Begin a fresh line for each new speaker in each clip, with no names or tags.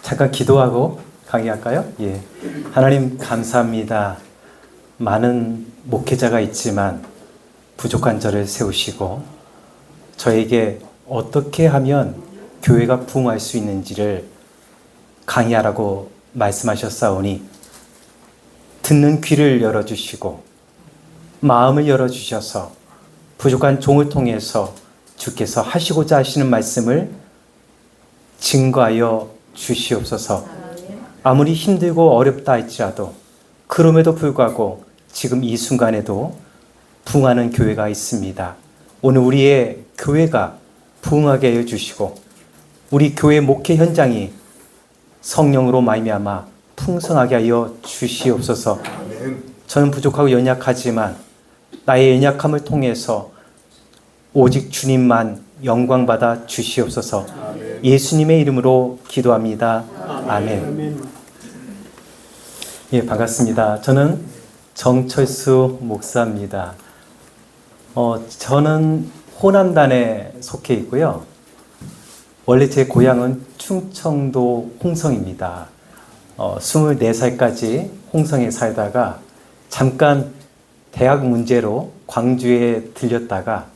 잠깐 기도하고 강의할까요? 예. 하나님 감사합니다. 많은 목회자가 있지만 부족한 저를 세우시고 저에게 어떻게 하면 교회가 부흥할 수 있는지를 강의하라고 말씀하셨사오니 듣는 귀를 열어주시고 마음을 열어주셔서 부족한 종을 통해서 주께서 하시고자 하시는 말씀을 증거하여 주시옵소서. 아무리 힘들고 어렵다 할지라도 그럼에도 불구하고 지금 이 순간에도 부흥하는 교회가 있습니다. 오늘 우리의 교회가 부흥하게 하여 주시고 우리 교회 목회 현장이 성령으로 말미암아 풍성하게 하여 주시옵소서. 저는 부족하고 연약하지만 나의 연약함을 통해서 오직 주님만 영광받아 주시옵소서. 예수님의 이름으로 기도합니다. 아멘. 예, 반갑습니다. 저는 정철수 목사입니다. 저는 호남단에 속해 있고요. 원래 제 고향은 충청도 홍성입니다. 24살까지 홍성에 살다가 잠깐 대학 문제로 광주에 들렸다가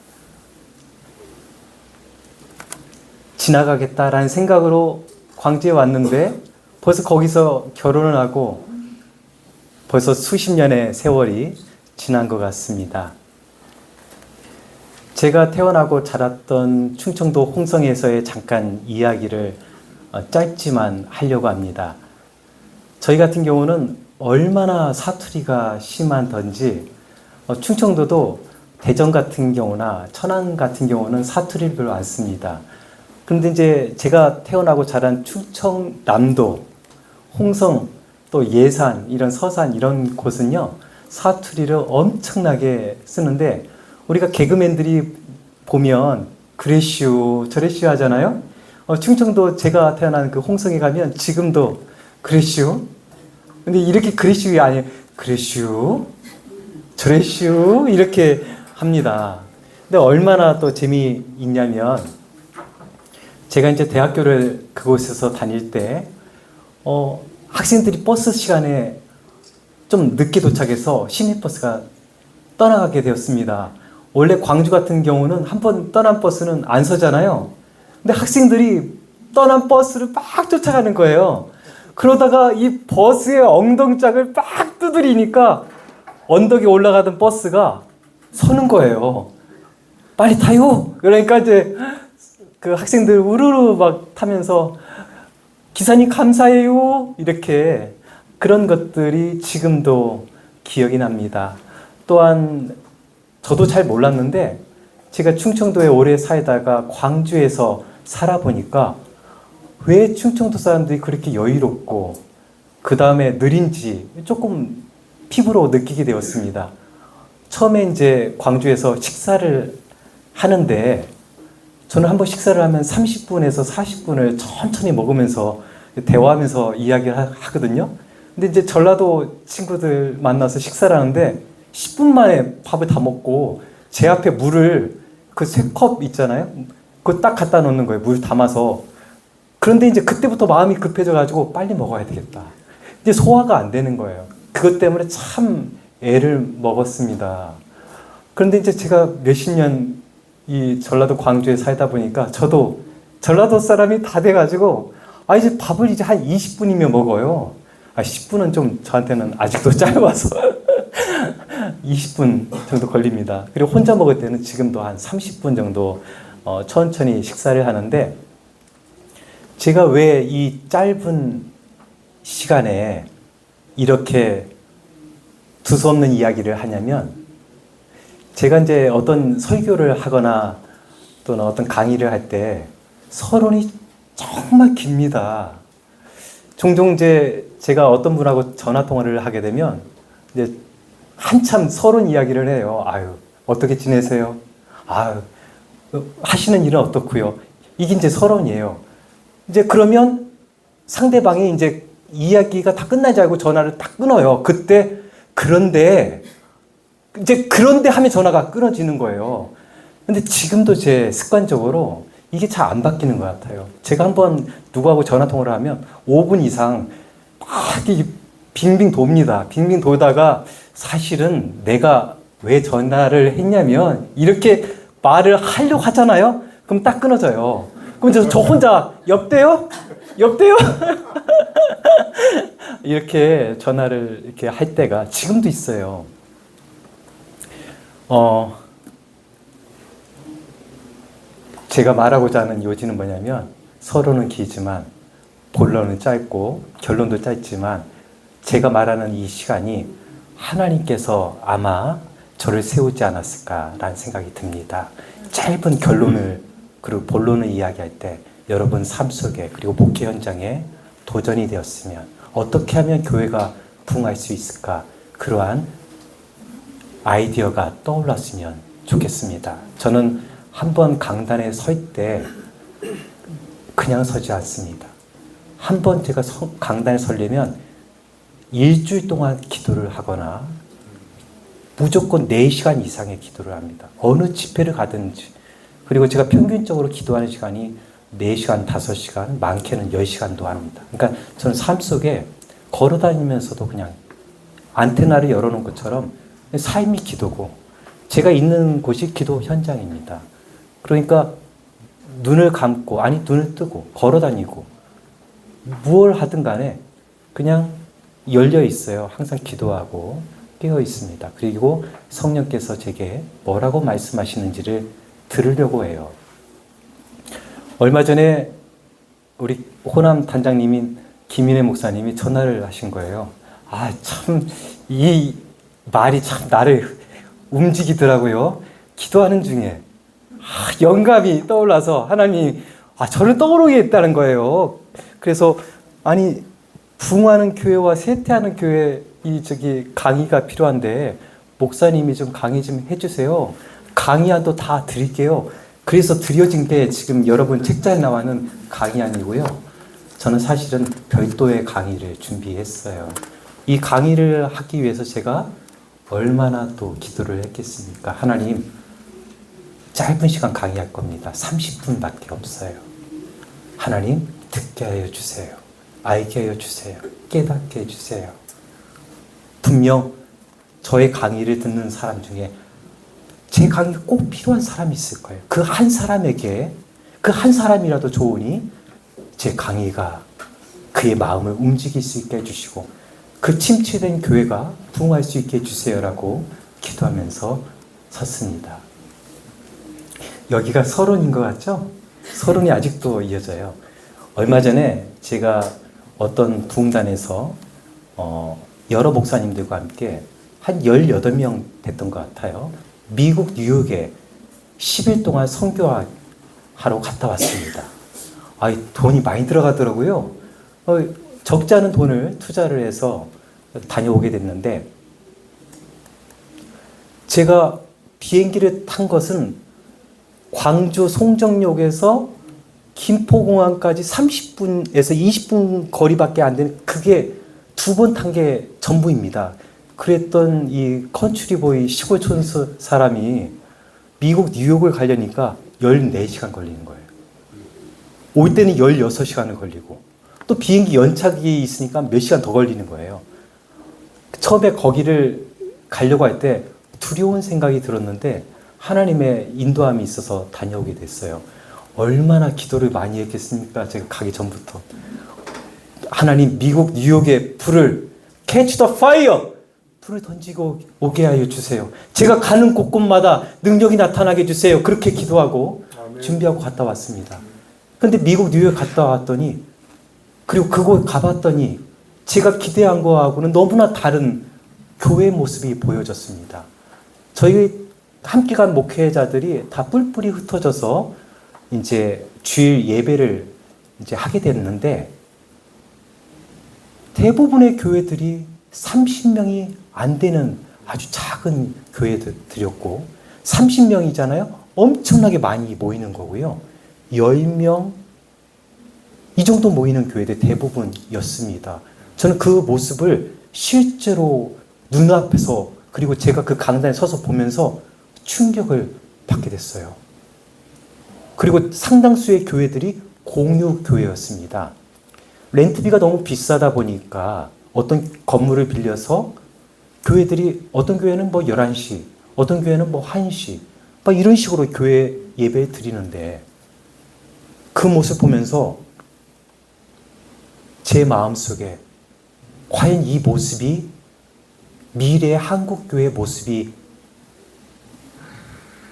지나가겠다라는 생각으로 광주에 왔는데 벌써 거기서 결혼을 하고 벌써 수십 년의 세월이 지난 것 같습니다. 제가 태어나고 자랐던 충청도 홍성에서의 잠깐 이야기를 짧지만 하려고 합니다. 저희 같은 경우는 얼마나 사투리가 심하던지 충청도도 대전 같은 경우나 천안 같은 경우는 사투리를 별로 안 씁니다. 그런데 이제 제가 태어나고 자란 충청남도, 홍성, 또 예산, 이런 서산 이런 곳은요 사투리를 엄청나게 쓰는데 우리가 개그맨들이 보면 그래슈 저래슈 하잖아요. 충청도 제가 태어난 그 홍성에 가면 지금도 그래슈. 근데 이렇게 그래슈가 아니에요. 그래슈 저래슈 이렇게 합니다. 근데 얼마나 또 재미있냐면 제가 이제 대학교를 그곳에서 다닐 때 학생들이 버스 시간에 좀 늦게 도착해서 시내버스가 떠나가게 되었습니다. 원래 광주 같은 경우는 한 번 떠난 버스는 안 서잖아요. 근데 학생들이 떠난 버스를 막 쫓아가는 거예요. 그러다가 이 버스의 엉덩짝을 막 두드리니까 언덕에 올라가던 버스가 서는 거예요. 빨리 타요! 그러니까 이제 그 학생들 우르르 막 타면서 기사님 감사해요! 이렇게 그런 것들이 지금도 기억이 납니다. 또한 저도 잘 몰랐는데 제가 충청도에 오래 살다가 광주에서 살아보니까 왜 충청도 사람들이 그렇게 여유롭고 그 다음에 느린지 조금 피부로 느끼게 되었습니다. 처음에 이제 광주에서 식사를 하는데 저는 한번 식사를 하면 30분에서 40분을 천천히 먹으면서 대화하면서 이야기를 하거든요. 근데 이제 전라도 친구들 만나서 식사를 하는데 10분 만에 밥을 다 먹고 제 앞에 물을 그 3컵 있잖아요. 그거 딱 갖다 놓는 거예요. 물 담아서. 그런데 이제 그때부터 마음이 급해져가지고 빨리 먹어야 되겠다. 이제 소화가 안 되는 거예요. 그것 때문에 참 애를 먹었습니다. 그런데 이제 제가 몇십 년 이 전라도 광주에 살다 보니까 저도 전라도 사람이 다 돼가지고 이제 밥을 이제 한 20분이면 먹어요. 10분은 좀 저한테는 아직도 짧아서 20분 정도 걸립니다. 그리고 혼자 먹을 때는 지금도 한 30분 정도 천천히 식사를 하는데 제가 왜 이 짧은 시간에 이렇게 두서없는 이야기를 하냐면 제가 이제 어떤 설교를 하거나 또는 어떤 강의를 할 때 서론이 정말 깁니다. 종종 제가 어떤 분하고 전화 통화를 하게 되면 이제 한참 서론 이야기를 해요. 어떻게 지내세요? 하시는 일은 어떻고요? 이게 이제 서론이에요. 이제 그러면 상대방이 이제 이야기가 다 끝나지 않고 전화를 딱 끊어요. 그때 그런데 하면 전화가 끊어지는 거예요. 근데 지금도 제 습관적으로 이게 잘 안 바뀌는 것 같아요. 제가 한번 누구하고 전화 통화를 하면 5분 이상 막 이게 빙빙 돕니다. 빙빙 돌다가 사실은 내가 왜 전화를 했냐면 이렇게 말을 하려고 하잖아요. 그럼 딱 끊어져요. 그럼 저 혼자 여보세요? 여보세요? 이렇게 전화를 이렇게 할 때가 지금도 있어요. 제가 말하고자 하는 요지는 뭐냐면 서론은 길지만 본론은 짧고 결론도 짧지만 제가 말하는 이 시간이 하나님께서 아마 저를 세우지 않았을까라는 생각이 듭니다. 짧은 결론을 그리고 본론을 이야기할 때 여러분 삶 속에 그리고 목회 현장에 도전이 되었으면 어떻게 하면 교회가 부흥할 수 있을까 그러한 아이디어가 떠올랐으면 좋겠습니다. 저는 한번 강단에 설 때 그냥 서지 않습니다. 한번 제가 강단에 서려면 일주일 동안 기도를 하거나 무조건 4시간 이상의 기도를 합니다. 어느 집회를 가든지. 그리고 제가 평균적으로 기도하는 시간이 4시간, 5시간, 많게는 10시간도 합니다. 그러니까 저는 삶 속에 걸어다니면서도 그냥 안테나를 열어놓은 것처럼 삶이 기도고 제가 있는 곳이 기도 현장입니다. 그러니까 눈을 감고 아니 눈을 뜨고 걸어다니고 무엇을 하든 간에 그냥 열려 있어요. 항상 기도하고 깨어 있습니다. 그리고 성령께서 제게 뭐라고 말씀하시는지를 들으려고 해요. 얼마 전에 우리 호남 단장님인 김인혜 목사님이 전화를 하신 거예요. 아, 참, 이 말이 참 나를 움직이더라고요. 기도하는 중에. 영감이 떠올라서 하나님이, 저를 떠오르게 했다는 거예요. 그래서, 아니, 부흥하는 교회와 쇠퇴하는 교회, 강의가 필요한데, 목사님이 좀 강의 좀 해주세요. 강의안도 다 드릴게요. 그래서 드려진 게 지금 여러분 책자에 나와는 강의안이고요. 저는 사실은 별도의 강의를 준비했어요. 이 강의를 하기 위해서 제가 얼마나 또 기도를 했겠습니까? 하나님, 짧은 시간 강의할 겁니다. 30분밖에 없어요. 하나님, 듣게 하여 주세요. 알게 하여 주세요. 깨닫게 해주세요. 분명 저의 강의를 듣는 사람 중에 제 강의가 꼭 필요한 사람이 있을 거예요. 그 한 사람에게, 그 한 사람이라도 좋으니 제 강의가 그의 마음을 움직일 수 있게 해주시고 그 침체된 교회가 부흥할 수 있게 해주세요라고 기도하면서 섰습니다. 여기가 서론인 것 같죠? 서론이 아직도 이어져요. 얼마 전에 제가 어떤 부흥단에서 여러 목사님들과 함께 한 18명 됐던 것 같아요. 미국 뉴욕에 10일 동안 선교하러 갔다 왔습니다. 돈이 많이 들어가더라고요. 적지 않은 돈을 투자를 해서 다녀오게 됐는데 제가 비행기를 탄 것은 광주 송정역에서 김포공항까지 30분에서 20분 거리밖에 안 되는 그게 2번 탄 게 전부입니다. 그랬던 이 컨츄리보이 시골촌 사람이 미국 뉴욕을 가려니까 14시간 걸리는 거예요. 올 때는 16시간을 걸리고 또 비행기 연착이 있으니까 몇 시간 더 걸리는 거예요. 처음에 거기를 가려고 할 때 두려운 생각이 들었는데 하나님의 인도함이 있어서 다녀오게 됐어요. 얼마나 기도를 많이 했겠습니까? 제가 가기 전부터. 하나님, 미국 뉴욕의 불을 catch the fire! 불을 던지고 오게 하여 주세요. 제가 가는 곳곳마다 능력이 나타나게 해주세요. 그렇게 기도하고 준비하고 갔다 왔습니다. 근데 미국 뉴욕 갔다 왔더니 그리고 그곳 가봤더니 제가 기대한 거하고는 너무나 다른 교회의 모습이 보여졌습니다. 저희 함께 간 목회자들이 다 뿔뿔이 흩어져서 이제 주일 예배를 이제 하게 됐는데 대부분의 교회들이 30명이 안 되는 아주 작은 교회들이었고 30명이잖아요. 엄청나게 많이 모이는 거고요. 10명 이 정도 모이는 교회들 대부분이었습니다. 저는 그 모습을 실제로 눈앞에서 그리고 제가 그 강단에 서서 보면서 충격을 받게 됐어요. 그리고 상당수의 교회들이 공유 교회였습니다. 렌트비가 너무 비싸다 보니까 어떤 건물을 빌려서 교회들이 어떤 교회는 뭐 11시, 어떤 교회는 뭐 1시 막 이런 식으로 교회 예배 드리는데 그 모습 보면서 제 마음속에 과연 이 모습이 미래의 한국교회의 모습이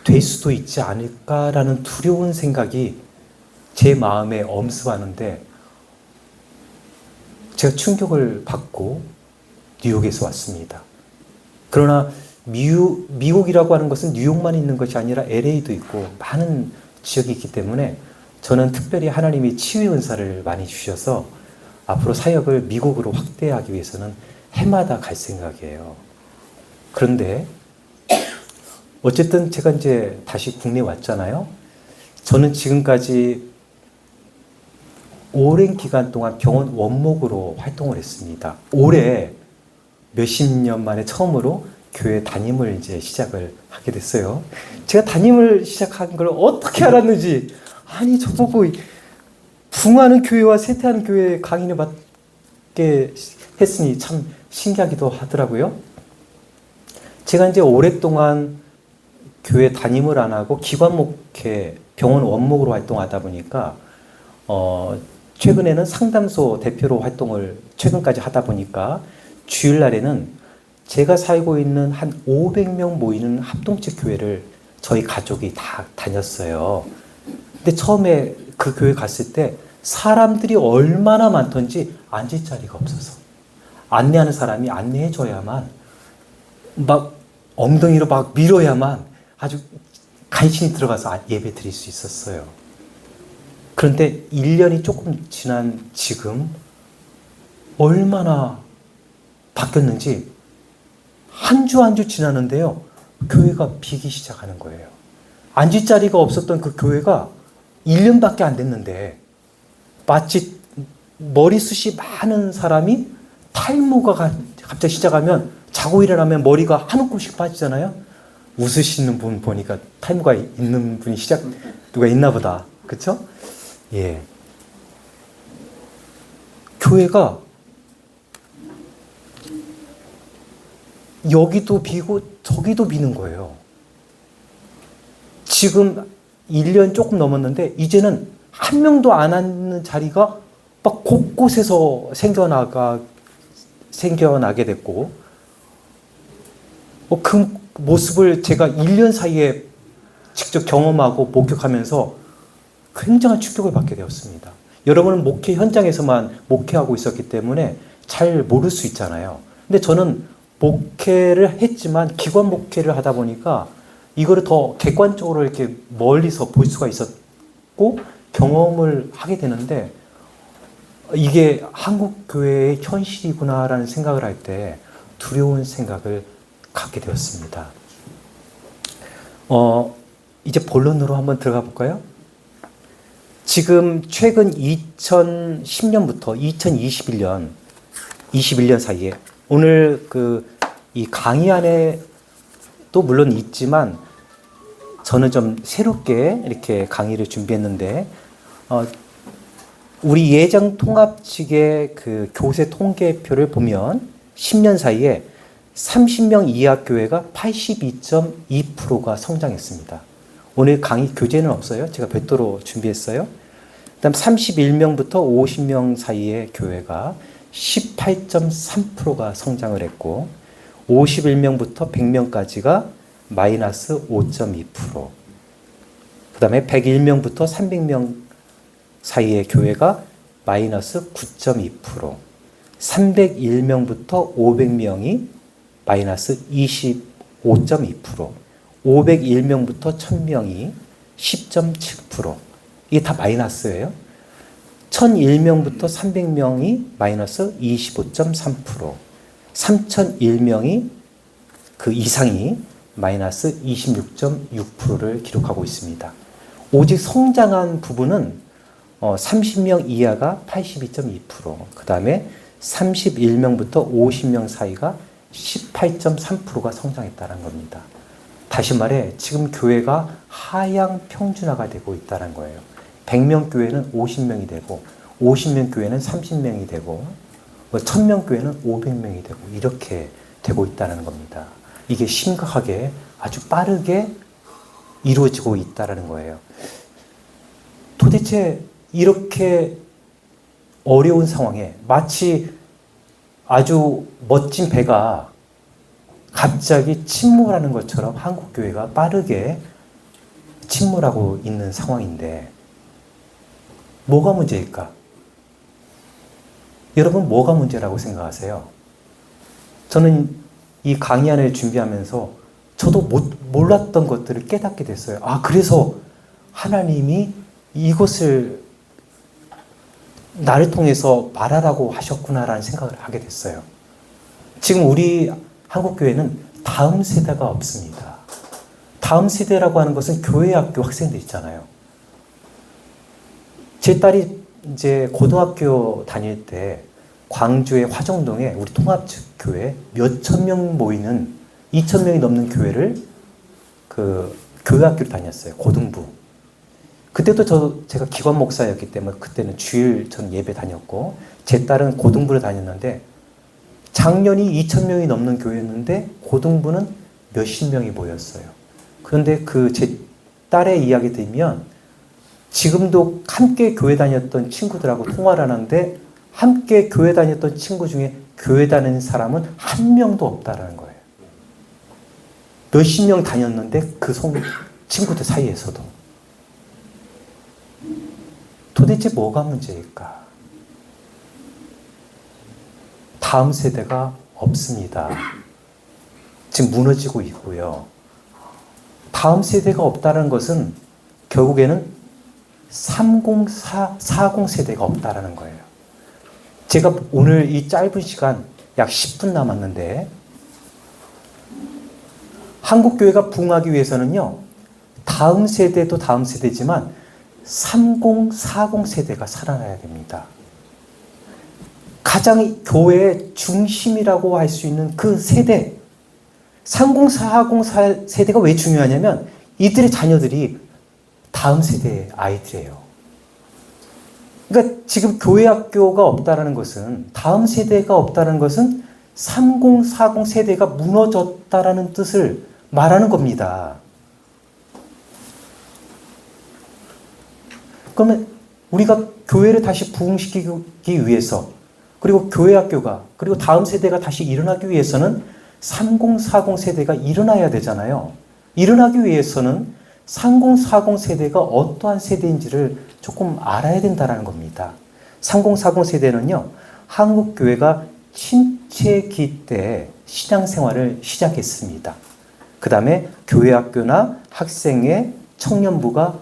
될 수도 있지 않을까라는 두려운 생각이 제 마음에 엄습하는데 제가 충격을 받고 뉴욕에서 왔습니다. 그러나 미국이라고 하는 것은 뉴욕만 있는 것이 아니라 LA도 있고 많은 지역이 있기 때문에 저는 특별히 하나님이 치유의 은사를 많이 주셔서 앞으로 사역을 미국으로 확대하기 위해서는 해마다 갈 생각이에요. 그런데 어쨌든 제가 이제 다시 국내에 왔잖아요. 저는 지금까지 오랜 기간 동안 병원 원목으로 활동을 했습니다. 올해 몇십 년 만에 처음으로 교회 담임을 이제 시작을 하게 됐어요. 제가 담임을 시작한 걸 어떻게 알았는지, 아니 저보고 붕하는 교회와 쇠퇴하는 교회 강의를 맡게 했으니 참 신기하기도 하더라고요. 제가 이제 오랫동안 교회 담임을 안 하고 기관 목회, 병원 원목으로 활동하다 보니까 최근에는 상담소 대표로 활동을 최근까지 하다 보니까 주일날에는 제가 살고 있는 한 500명 모이는 합동체 교회를 저희 가족이 다 다녔어요. 근데 처음에 그 교회 갔을 때 사람들이 얼마나 많던지 앉을 자리가 없어서 안내하는 사람이 안내해줘야만 막 엉덩이로 막 밀어야만 아주 간신히 들어가서 예배 드릴 수 있었어요. 그런데 1년이 조금 지난 지금 얼마나 바뀌었는지 한 주 한 주 지나는데요. 교회가 비기 시작하는 거예요. 앉을 자리가 없었던 그 교회가 1년밖에 안 됐는데 마치 머리숱이 많은 사람이 탈모가 갑자기 시작하면 자고 일어나면 머리가 한 움큼씩 빠지잖아요. 웃으시는 분 보니까 탈모가 있는 분이 누가 있나 보다. 그렇죠? 예. 교회가 여기도 비고 저기도 비는 거예요. 지금 1년 조금 넘었는데 이제는 한 명도 안 앉는 자리가 막 곳곳에서 생겨나게 됐고 그 모습을 제가 1년 사이에 직접 경험하고 목격하면서 굉장한 충격을 받게 되었습니다. 여러분은 목회 현장에서만 목회하고 있었기 때문에 잘 모를 수 있잖아요. 근데 저는 목회를 했지만 기관 목회를 하다 보니까 이거를 더 객관적으로 이렇게 멀리서 볼 수가 있었고 경험을 하게 되는데 이게 한국 교회의 현실이구나라는 생각을 할 때 두려운 생각을 갖게 되었습니다. 이제 본론으로 한번 들어가 볼까요? 지금 최근 2010년부터 21년 사이에 오늘 이 강의 안에 또 물론 있지만 저는 좀 새롭게 이렇게 강의를 준비했는데 우리 예정 통합 측의 그 교세 통계표를 보면 10년 사이에 30명 이하 교회가 82.2%가 성장했습니다. 오늘 강의 교재는 없어요. 제가 별도로 준비했어요. 그다음 31명부터 50명 사이의 교회가 18.3%가 성장을 했고 51명부터 100명까지가 마이너스 5.2%. 그 다음에 101명부터 300명 사이의 교회가 마이너스 9.2%. 301명부터 500명이 마이너스 25.2%. 501명부터 1000명이 10.7%. 이게 다 마이너스예요. 1001명부터 300명이 마이너스 25.3%. 3001명이 그 이상이 마이너스 26.6%를 기록하고 있습니다. 오직 성장한 부분은 30명 이하가 82.2%, 그 다음에 31명부터 50명 사이가 18.3%가 성장했다는 겁니다. 다시 말해 지금 교회가 하향 평준화가 되고 있다는 거예요. 100명 교회는 50명이 되고 50명 교회는 30명이 되고 1000명 교회는 500명이 되고 이렇게 되고 있다는 겁니다. 이게 심각하게 아주 빠르게 이루어지고 있다는 거예요. 도대체 이렇게 어려운 상황에 마치 아주 멋진 배가 갑자기 침몰하는 것처럼 한국 교회가 빠르게 침몰하고 있는 상황인데 뭐가 문제일까? 여러분 뭐가 문제라고 생각하세요? 저는 이 강의안을 준비하면서 저도 몰랐던 것들을 깨닫게 됐어요. 아, 그래서 하나님이 이것을 나를 통해서 말하라고 하셨구나라는 생각을 하게 됐어요. 지금 우리 한국교회는 다음 세대가 없습니다. 다음 세대라고 하는 것은 교회학교 학생들 있잖아요. 제 딸이 이제 고등학교 다닐 때 광주의 화정동에 우리 통합교회 몇천 명 모이는 2,000명이 넘는 교회를 교회학교를 다녔어요. 고등부. 그때도 제가 기관 목사였기 때문에 그때는 주일 전 예배 다녔고 제 딸은 고등부를 다녔는데 작년이 2,000명이 넘는 교회였는데 고등부는 몇십 명이 모였어요. 그런데 제 딸의 이야기 들으면 지금도 함께 교회 다녔던 친구들하고 통화를 하는데 함께 교회 다녔던 친구 중에 교회 다니는 사람은 한 명도 없다라는 거예요. 몇십 명 다녔는데 그 친구들 사이에서도. 도대체 뭐가 문제일까? 다음 세대가 없습니다. 지금 무너지고 있고요. 다음 세대가 없다는 것은 결국에는 40 세대가 없다라는 거예요. 제가 오늘 이 짧은 시간 약 10분 남았는데 한국교회가 부흥하기 위해서는요. 다음 세대도 다음 세대지만 30, 40 세대가 살아나야 됩니다. 가장 교회의 중심이라고 할 수 있는 그 세대 30, 40 세대가 왜 중요하냐면 이들의 자녀들이 다음 세대의 아이들이에요. 그러니까 지금 교회 학교가 없다는 것은 다음 세대가 없다는 것은 30, 40 세대가 무너졌다라는 뜻을 말하는 겁니다. 그러면 우리가 교회를 다시 부흥시키기 위해서 그리고 교회 학교가 그리고 다음 세대가 다시 일어나기 위해서는 30, 40 세대가 일어나야 되잖아요. 일어나기 위해서는 30, 40 세대가 어떠한 세대인지를 조금 알아야 된다는 겁니다. 30, 40 세대는요. 한국교회가 침체기 때 신앙생활을 시작했습니다. 그 다음에 교회학교나 학생의 청년부가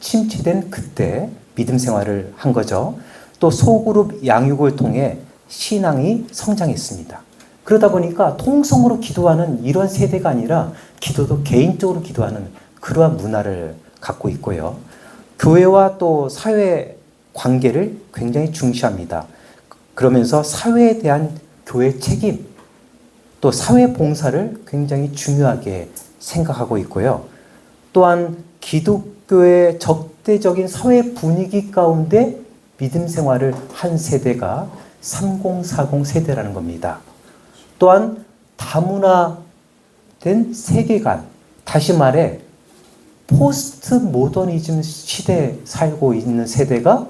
침체된 그때 믿음 생활을 한 거죠. 또 소그룹 양육을 통해 신앙이 성장했습니다. 그러다 보니까 통성으로 기도하는 이런 세대가 아니라 기도도 개인적으로 기도하는 그러한 문화를 갖고 있고요. 교회와 또 사회 관계를 굉장히 중시합니다. 그러면서 사회에 대한 교회 책임, 또 사회 봉사를 굉장히 중요하게 생각하고 있고요. 또한 기독교의 적대적인 사회 분위기 가운데 믿음 생활을 한 세대가 30, 40 세대라는 겁니다. 또한 다문화된 세계관, 다시 말해 포스트 모더니즘 시대에 살고 있는 세대가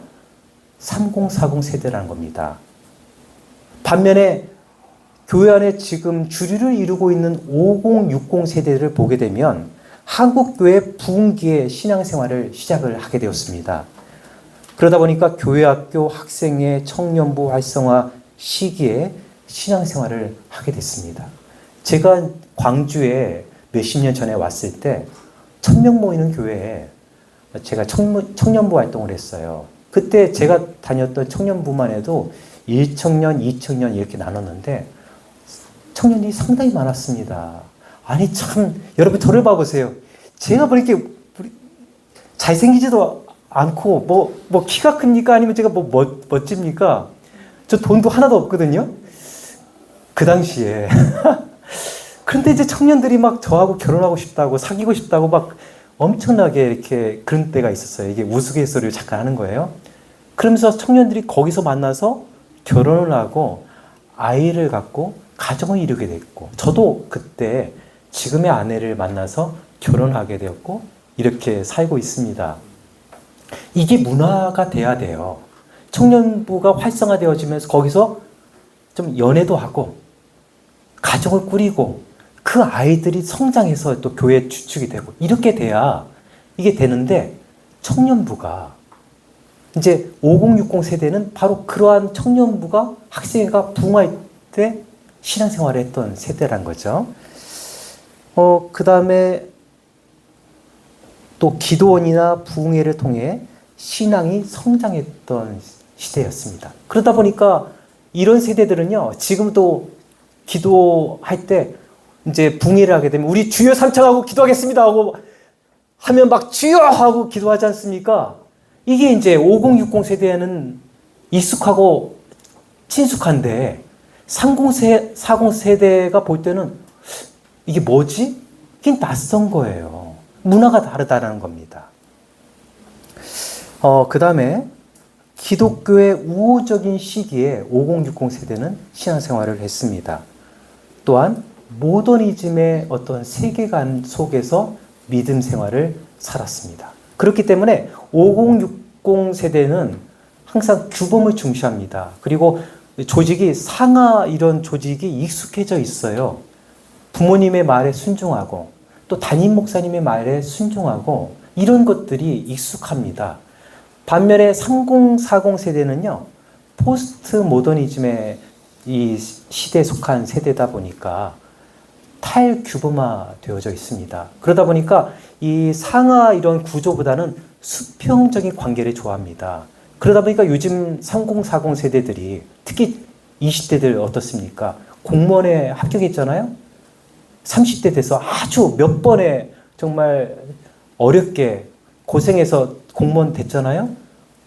30, 40 세대라는 겁니다. 반면에 교회 안에 지금 주류를 이루고 있는 50, 60 세대를 보게 되면 한국교회 부흥기에 신앙생활을 시작을 하게 되었습니다. 그러다 보니까 교회학교 학생의 청년부 활성화 시기에 신앙생활을 하게 됐습니다. 제가 광주에 몇십 년 전에 왔을 때 1000명 모이는 교회에 제가 청년부 활동을 했어요. 그때 제가 다녔던 청년부만 해도 1청년, 2청년 이렇게 나눴는데 청년이 상당히 많았습니다. 아니 참 여러분 저를 봐보세요. 제가 뭐 이렇게 잘생기지도 않고 뭐 키가 큽니까? 아니면 제가 멋집니까? 저 돈도 하나도 없거든요. 그 당시에 그런데 이제 청년들이 막 저하고 결혼하고 싶다고 사귀고 싶다고 막 엄청나게 이렇게 그런 때가 있었어요. 이게 우스갯소리를 잠깐 하는 거예요. 그러면서 청년들이 거기서 만나서 결혼을 하고 아이를 갖고 가정을 이루게 됐고, 저도 그때 지금의 아내를 만나서 결혼하게 되었고 이렇게 살고 있습니다. 이게 문화가 돼야 돼요. 청년부가 활성화되어지면서 거기서 좀 연애도 하고 가정을 꾸리고 그 아이들이 성장해서 또 교회 주축이 되고 이렇게 돼야 이게 되는데, 청년부가 이제 5060 세대는 바로 그러한 청년부가 학생회가 부흥할 때 신앙생활을 했던 세대란 거죠. 그 다음에 또 기도원이나 부흥회를 통해 신앙이 성장했던 시대였습니다. 그러다 보니까 이런 세대들은요, 지금도 기도할 때 이제 부흥회를 하게 되면 우리 주여 삼창하고 기도하겠습니다 하고 하면 막 주여 하고 기도하지 않습니까? 이게 이제 5060 세대에는 익숙하고 친숙한데 30, 40 세대가 볼 때는 이게 뭐지? 이게 낯선 거예요. 문화가 다르다는 겁니다. 그 다음에 기독교의 우호적인 시기에 5060 세대는 신앙생활을 했습니다. 또한 모더니즘의 어떤 세계관 속에서 믿음 생활을 살았습니다. 그렇기 때문에 5060 세대는 항상 규범을 중시합니다. 그리고 조직이 상하 이런 조직이 익숙해져 있어요. 부모님의 말에 순종하고 또 담임 목사님의 말에 순종하고 이런 것들이 익숙합니다. 반면에 3040 세대는요, 포스트 모더니즘의 이 시대에 속한 세대다 보니까 탈규범화 되어져 있습니다. 그러다 보니까 이 상하 이런 구조보다는 수평적인 관계를 좋아합니다. 그러다 보니까 요즘 3040 세대들이 특히 20대들 어떻습니까? 공무원에 합격했잖아요? 30대 돼서 아주 몇 번에 정말 어렵게 고생해서 공무원 됐잖아요?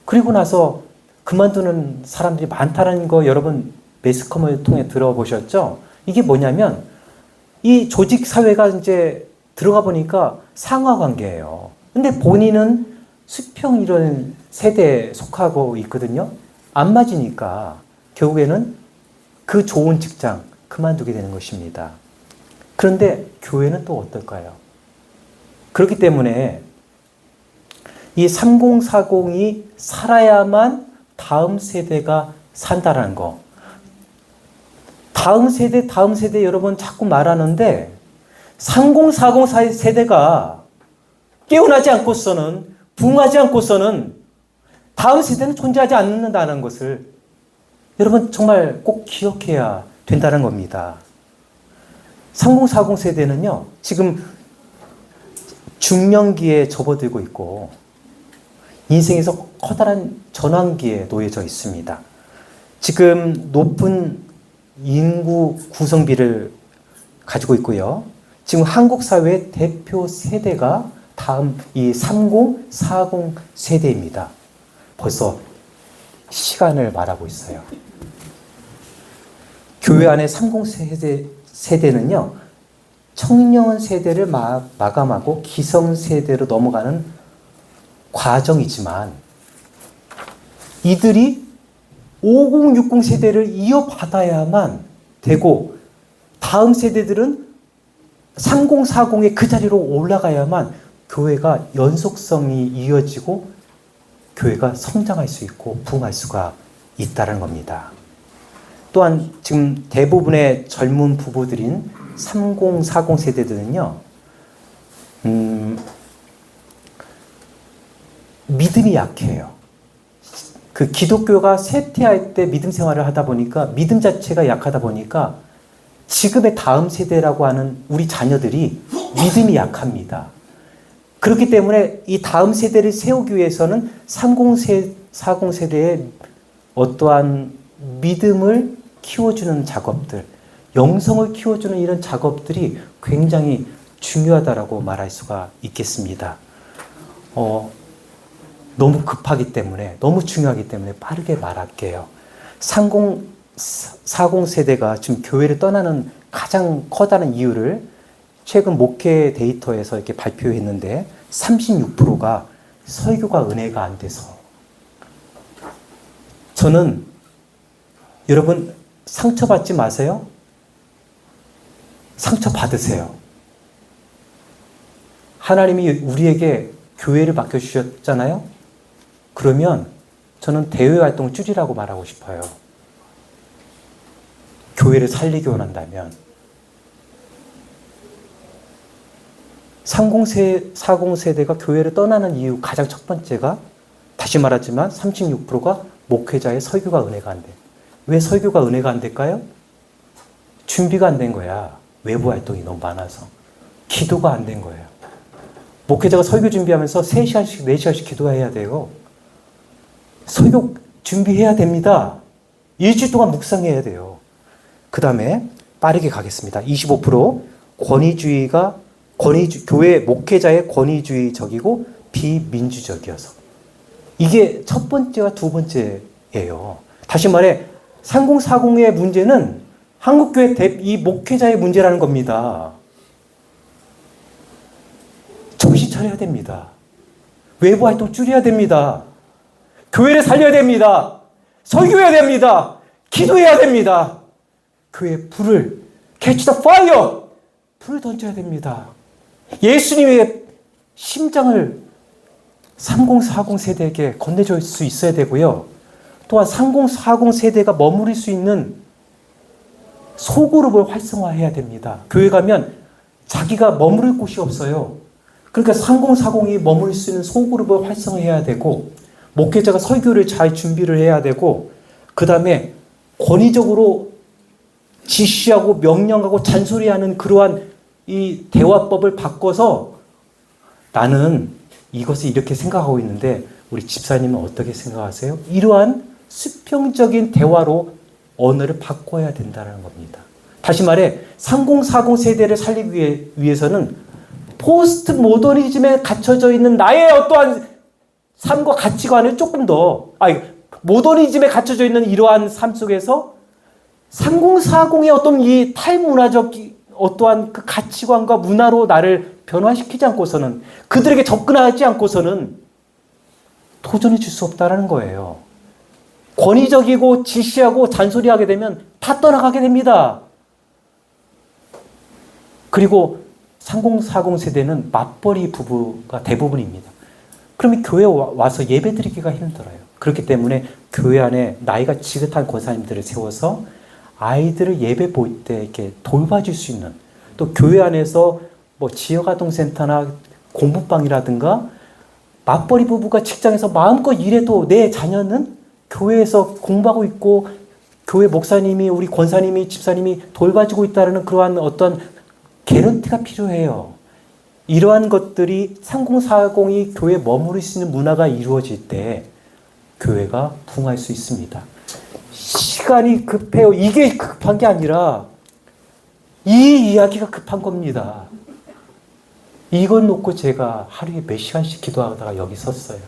그리고 나서 그만두는 사람들이 많다는 거 여러분 매스컴을 통해 들어보셨죠? 이게 뭐냐면 이 조직 사회가 이제 들어가 보니까 상하 관계예요. 근데 본인은 수평 이런 세대에 속하고 있거든요. 안 맞으니까 결국에는 그 좋은 직장 그만두게 되는 것입니다. 그런데 교회는 또 어떨까요? 그렇기 때문에 이 3040이 살아야만 다음 세대가 산다라는 거. 다음 세대 여러분 자꾸 말하는데 3040 세대가 깨어나지 않고서는, 부흥하지 않고서는 다음 세대는 존재하지 않는다는 것을 여러분 정말 꼭 기억해야 된다는 겁니다. 3040 세대는요, 지금 중년기에 접어들고 있고 인생에서 커다란 전환기에 놓여져 있습니다. 지금 높은 인구 구성비를 가지고 있고요. 지금 한국 사회의 대표 세대가 다음 이 30, 40 세대입니다. 벌써 시간을 말하고 있어요. 교회 안에 30 세대는요, 청년 세대를 마감하고 기성 세대로 넘어가는 과정이지만 이들이 5060 세대를 이어받아야만 되고 다음 세대들은 3040의 그 자리로 올라가야만 교회가 연속성이 이어지고 교회가 성장할 수 있고 부흥할 수가 있다는 겁니다. 또한 지금 대부분의 젊은 부부들인 30, 40 세대들은요, 믿음이 약해요. 그 기독교가 쇠퇴할 때 믿음 생활을 하다 보니까 믿음 자체가 약하다 보니까 지금의 다음 세대라고 하는 우리 자녀들이 믿음이 약합니다. 그렇기 때문에 이 다음 세대를 세우기 위해서는 30, 40 세대의 어떠한 믿음을 키워주는 작업들, 영성을 키워주는 이런 작업들이 굉장히 중요하다라고 말할 수가 있겠습니다. 너무 급하기 때문에, 너무 중요하기 때문에 빠르게 말할게요. 30, 40 세대가 지금 교회를 떠나는 가장 커다란 이유를 최근 목회 데이터에서 이렇게 발표했는데 36%가 설교가 은혜가 안 돼서. 저는 여러분 상처받지 마세요. 상처 받으세요. 하나님이 우리에게 교회를 맡겨주셨잖아요. 그러면 저는 대외 활동을 줄이라고 말하고 싶어요. 교회를 살리기 원한다면. 40세대가 교회를 떠나는 이유 가장 첫 번째가, 다시 말하지만 36%가 목회자의 설교가 은혜가 안 돼. 왜 설교가 은혜가 안 될까요? 준비가 안 된 거야. 외부 활동이 너무 많아서. 기도가 안 된 거예요. 목회자가 설교 준비하면서 3시간씩, 4시간씩 기도해야 돼요. 설교 준비해야 됩니다. 일주일 동안 묵상해야 돼요. 그 다음에 빠르게 가겠습니다. 25% 교회 목회자의 권위주의적이고 비민주적이어서. 이게 첫 번째와 두 번째예요. 다시 말해 3040의 문제는 한국교회 이 목회자의 문제라는 겁니다. 정신 차려야 됩니다. 외부 활동 줄여야 됩니다. 교회를 살려야 됩니다. 설교해야 됩니다. 기도해야 됩니다. 교회에 불을, catch the fire! 불을 던져야 됩니다. 예수님의 심장을 3040 세대에게 건네줄 수 있어야 되고요. 또한 3040 세대가 머무를 수 있는 소그룹을 활성화해야 됩니다. 교회 가면 자기가 머무를 곳이 없어요. 그러니까 3040이 머무를 수 있는 소그룹을 활성화해야 되고, 목회자가 설교를 잘 준비를 해야 되고, 그 다음에 권위적으로 지시하고 명령하고 잔소리하는 그러한 이 대화법을 바꿔서, 나는 이것을 이렇게 생각하고 있는데 우리 집사님은 어떻게 생각하세요? 이러한 수평적인 대화로 언어를 바꿔야 된다는 겁니다. 다시 말해 3040 세대를 살리기 위해서는 포스트 모더니즘에 갇혀져 있는 나의 어떠한 삶과 가치관을 조금 더, 모더니즘에 갇혀져 있는 이러한 삶 속에서 3040의 어떤 이 탈문화적 어떠한 그 가치관과 문화로 나를 변화시키지 않고서는, 그들에게 접근하지 않고서는 도전해 줄 수 없다는 거예요. 권위적이고 지시하고 잔소리하게 되면 다 떠나가게 됩니다. 그리고 3040 세대는 맞벌이 부부가 대부분입니다. 그러면 교회에 와서 예배 드리기가 힘들어요. 그렇기 때문에 교회 안에 나이가 지긋한 권사님들을 세워서 아이들을 예배 볼 때 이렇게 돌봐줄 수 있는, 또 교회 안에서 뭐 지역아동센터나 공부방이라든가 맞벌이 부부가 직장에서 마음껏 일해도 내 자녀는 교회에서 공부하고 있고 교회 목사님이, 우리 권사님이, 집사님이 돌봐주고 있다는 그러한 어떤 개런티가 필요해요. 이러한 것들이 3040이 교회에 머무를 수 있는 문화가 이루어질 때 교회가 부흥할 수 있습니다. 시간이 급해요. 이게 급한 게 아니라 이 이야기가 급한 겁니다. 이걸 놓고 제가 하루에 몇 시간씩 기도하다가 여기 섰어요.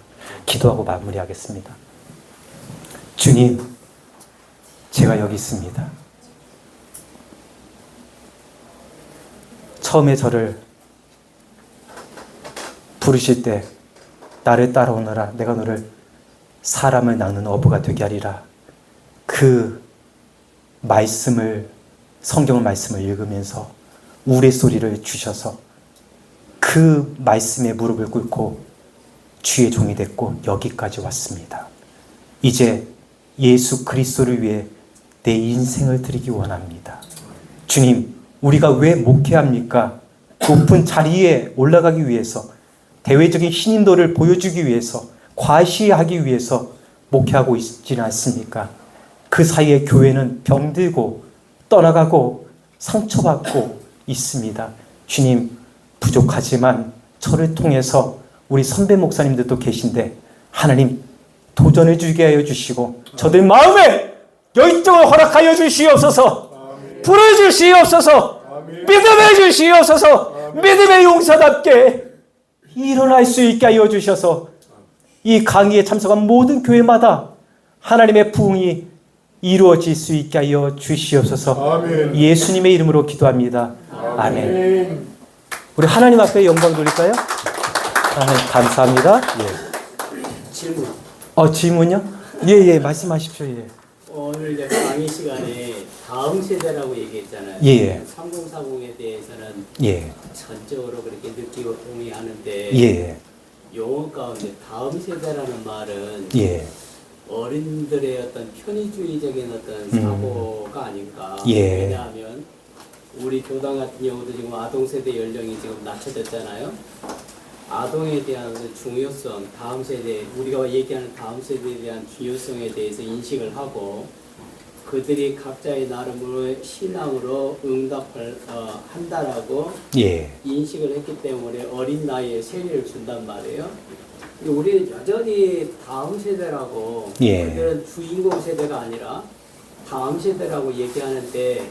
기도하고 마무리하겠습니다. 주님, 제가 여기 있습니다. 처음에 저를 부르실 때 나를 따라오너라, 내가 너를 사람을 낚는 어부가 되게 하리라. 그 말씀을, 성경 말씀을 읽으면서 우레소리를 주셔서 그 말씀에 무릎을 꿇고 주의 종이 됐고 여기까지 왔습니다. 이제 예수 그리스도를 위해 내 인생을 드리기 원합니다. 주님, 우리가 왜 목회합니까? 높은 자리에 올라가기 위해서, 대외적인 신인도를 보여주기 위해서, 과시하기 위해서 목회하고 있지는 않습니까? 그 사이에 교회는 병들고 떠나가고 상처받고 있습니다. 주님, 부족하지만 저를 통해서 우리 선배 목사님들도 계신데 하나님 도전해 주게 하여 주시고 저들 마음에 열정을 허락하여 주시옵소서. 불을 주시옵소서. 믿음해 주시옵소서. 믿음의 용사답게 일어날 수 있게 하여 주셔서 이 강의에 참석한 모든 교회마다 하나님의 부흥이 이루어질 수 있게 하여 주시옵소서.
아멘.
예수님의 이름으로 기도합니다. 아멘. 우리 하나님 앞에 영광 돌릴까요? 하나님 감사합니다. 예.
질문.
질문요? 예, 말씀하십시오. 예.
오늘 이제 강의 시간에 다음 세대라고 얘기했잖아요.
예.
3040에 대해서는
예.
전적으로 그렇게 느끼고 동의하는데
예.
용어 가운데 다음 세대라는 말은
예.
어린들의 어떤 편의주의적인 어떤 사고가 아닌가.
예.
왜냐하면 우리 교당 같은 경우도 지금 아동 세대 연령이 지금 낮춰졌잖아요. 아동에 대한 중요성, 다음 세대, 우리가 얘기하는 다음 세대에 대한 중요성에 대해서 인식을 하고 그들이 각자의 나름으로 신앙으로 응답을 한다라고
예.
인식을 했기 때문에 어린 나이에 세례를 준단 말이에요. 우리는 여전히 다음 세대라고
예.
그들은 주인공 세대가 아니라 다음 세대라고 얘기하는데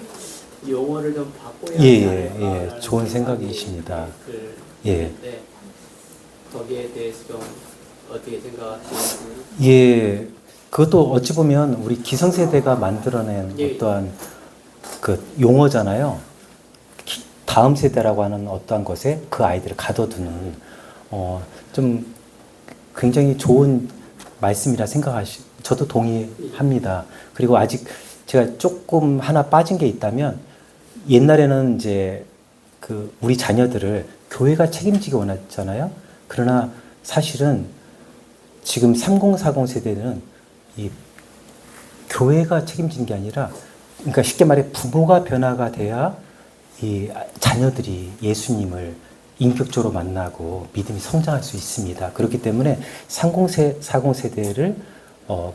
용어를 좀 바꿔야 하지 않을까.
좋은 생각이십니다.
예. 거기에 대해서 좀 어떻게 생각하시는지.
예. 그것도 어찌 보면 우리 기성세대가 만들어낸 어떠한 그 용어잖아요. 다음 세대라고 하는 어떠한 것에 그 아이들을 가둬두는 좀 굉장히 좋은 말씀이라 저도 동의합니다. 그리고 아직 제가 조금 하나 빠진 게 있다면 옛날에는 이제 그 우리 자녀들을 교회가 책임지기 원했잖아요. 그러나 사실은 지금 3040 세대는 이 교회가 책임지는 게 아니라, 그러니까 쉽게 말해 부모가 변화가 돼야 이 자녀들이 예수님을 인격적으로 만나고 믿음이 성장할 수 있습니다. 그렇기 때문에 3040 세대를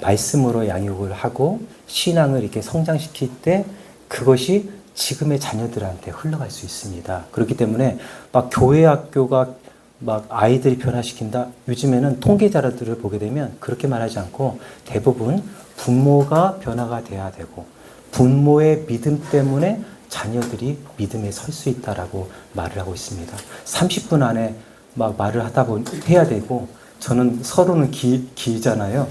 말씀으로 양육을 하고 신앙을 이렇게 성장시킬 때 그것이 지금의 자녀들한테 흘러갈 수 있습니다. 그렇기 때문에 막 교회 학교가 막 아이들이 변화시킨다. 요즘에는 통계 자료들을 보게 되면 그렇게 말하지 않고 대부분 부모가 변화가 돼야 되고 부모의 믿음 때문에 자녀들이 믿음에 설 수 있다라고 말을 하고 있습니다. 30분 안에 막 말을 하다 보니 해야 되고 저는 서로는 길잖아요.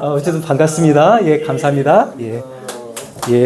어쨌든 반갑습니다. 예, 감사합니다. 예. 예.